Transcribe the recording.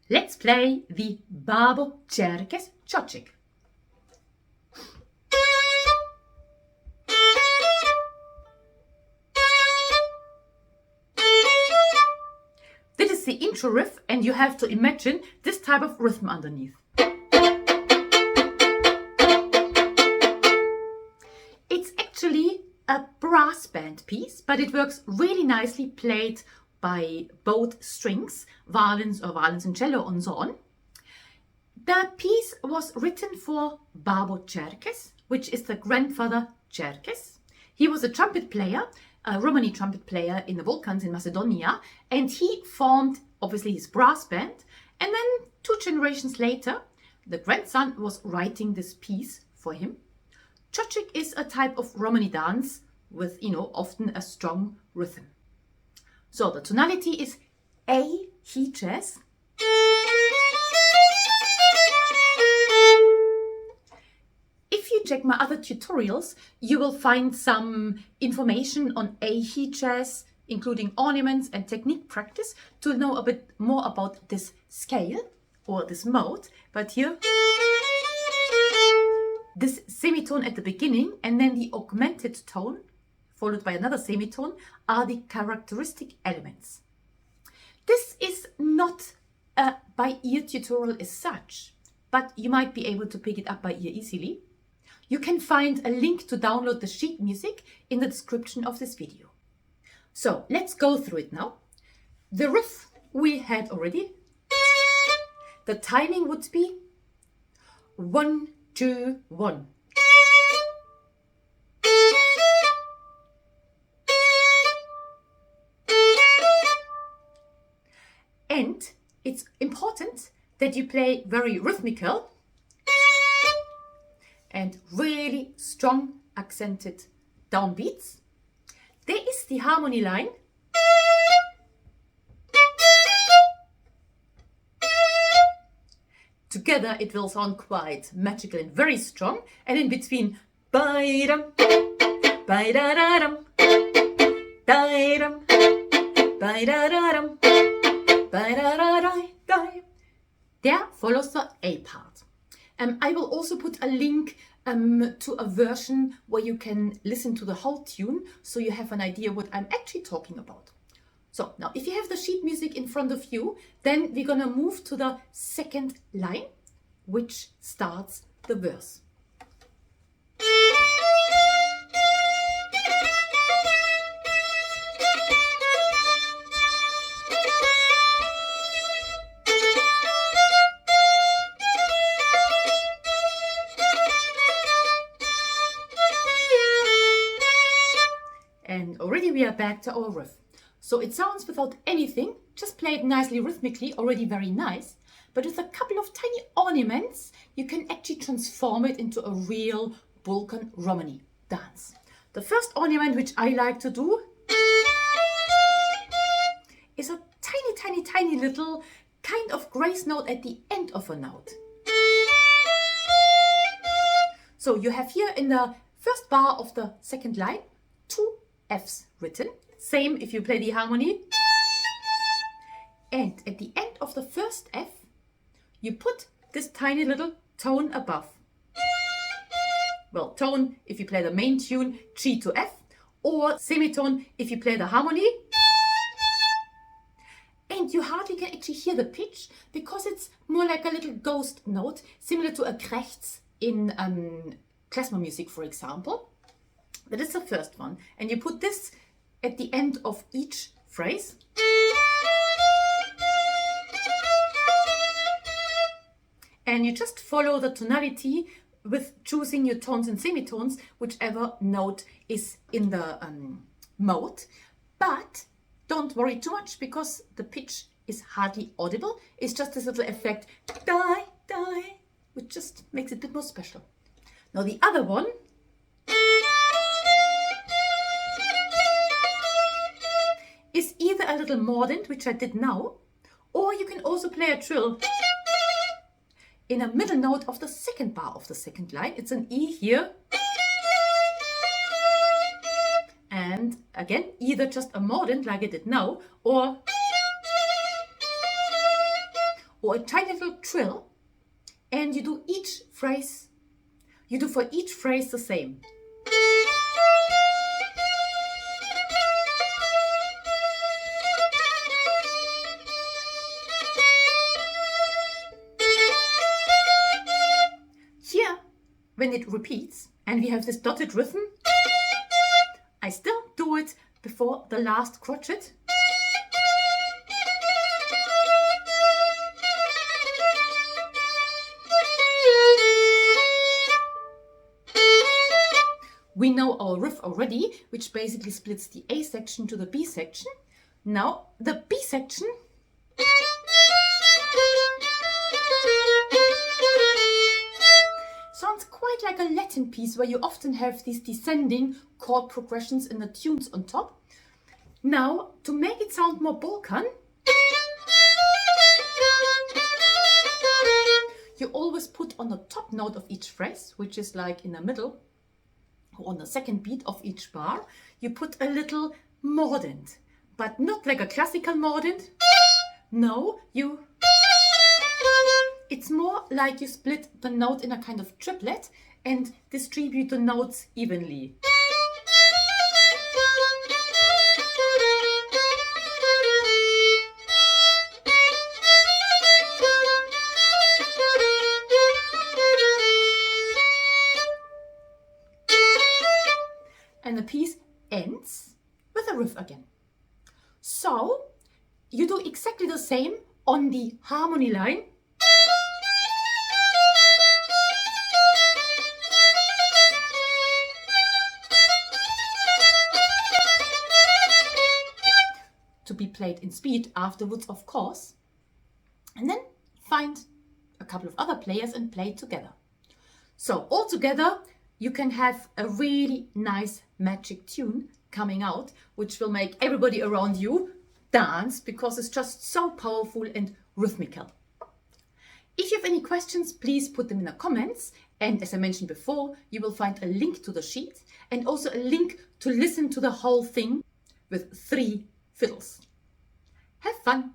let's play the Babo Čerkez Čoček. This is the intro riff, and you have to imagine this type of rhythm underneath. It's actually a brass band piece, but it works really nicely played by both strings, violins or violins and cello and so on. The piece was written for Babo Čerkez, which is the Grandfather Čerkez. He was a trumpet player, a Romani trumpet player in the Balkans in Macedonia, and he formed obviously his brass band. And then 2 generations later, the grandson was writing this piece for him. Čoček is a type of Romani dance with, often a strong rhythm. So the tonality is A Čerkez. If you check my other tutorials, you will find some information on A Čerkez, including ornaments and technique practice, to know a bit more about this scale or this mode. But here, this semitone at the beginning and then the augmented tone, followed by another semitone, are the characteristic elements. This is not a by ear tutorial as such, but you might be able to pick it up by ear easily. You can find a link to download the sheet music in the description of this video. So let's go through it now. The riff we had already. The timing would be 1, 2, 1. And it's important that you play very rhythmical and really strong accented downbeats. There is the harmony line. Together it will sound quite magical and very strong. And in between, ba-dum, ba-da-da-dum, da-dum, ba-da-da-dum, ba-da-da-da-da. There follows the A part. I will also put a link to a version where you can listen to the whole tune, so you have an idea what I'm actually talking about. So now, if you have the sheet music in front of you, then we're gonna move to the second line, which starts the verse. And already we are back to our riff. So it sounds without anything, just played nicely rhythmically, already very nice. But with a couple of tiny ornaments, you can actually transform it into a real Balkan Romani dance. The first ornament which I like to do is a tiny little kind of grace note at the end of a note. So you have here in the first bar of the second line, 2 Fs written. Same if you play the harmony. And at the end of the first F, you put this tiny little tone above. Well, tone if you play the main tune, G to F, or semitone if you play the harmony. And you hardly can actually hear the pitch because it's more like a little ghost note, similar to a Krächz in klezmer music, for example. That is the first one. And you put this at the end of each phrase. And you just follow the tonality with choosing your tones and semitones, whichever note is in the mode. But don't worry too much because the pitch is hardly audible. It's just this little effect, die, die, which just makes it a bit more special. Now the other one is either a little mordant, which I did now, or you can also play a trill in a middle note of the second bar of the second line. It's an E here. And again, either just a mordant like I did now, or or a tiny little trill, and you do each phrase, you do for each phrase the same. Here, when it repeats and we have this dotted rhythm, I still do it before the last crotchet. We know our riff already, which basically splits the A section to the B section. Now the B section sounds quite like a Latin piece where you often have these descending chord progressions in the tunes on top. Now, to make it sound more Balkan, you always put on the top note of each phrase, which is like in the middle, or on the second beat of each bar, you put a little mordent, but not like a classical mordent. No, it's more like you split the note in a kind of triplet and distribute the notes evenly. And the piece ends with a riff again. So you do exactly the same on the harmony line. To be played in speed afterwards, of course. And then find a couple of other players and play together. So all together, you can have a really nice magic tune coming out, which will make everybody around you dance because it's just so powerful and rhythmical. If you have any questions, please put them in the comments. And as I mentioned before, you will find a link to the sheet and also a link to listen to the whole thing with 3 fiddles. Have fun!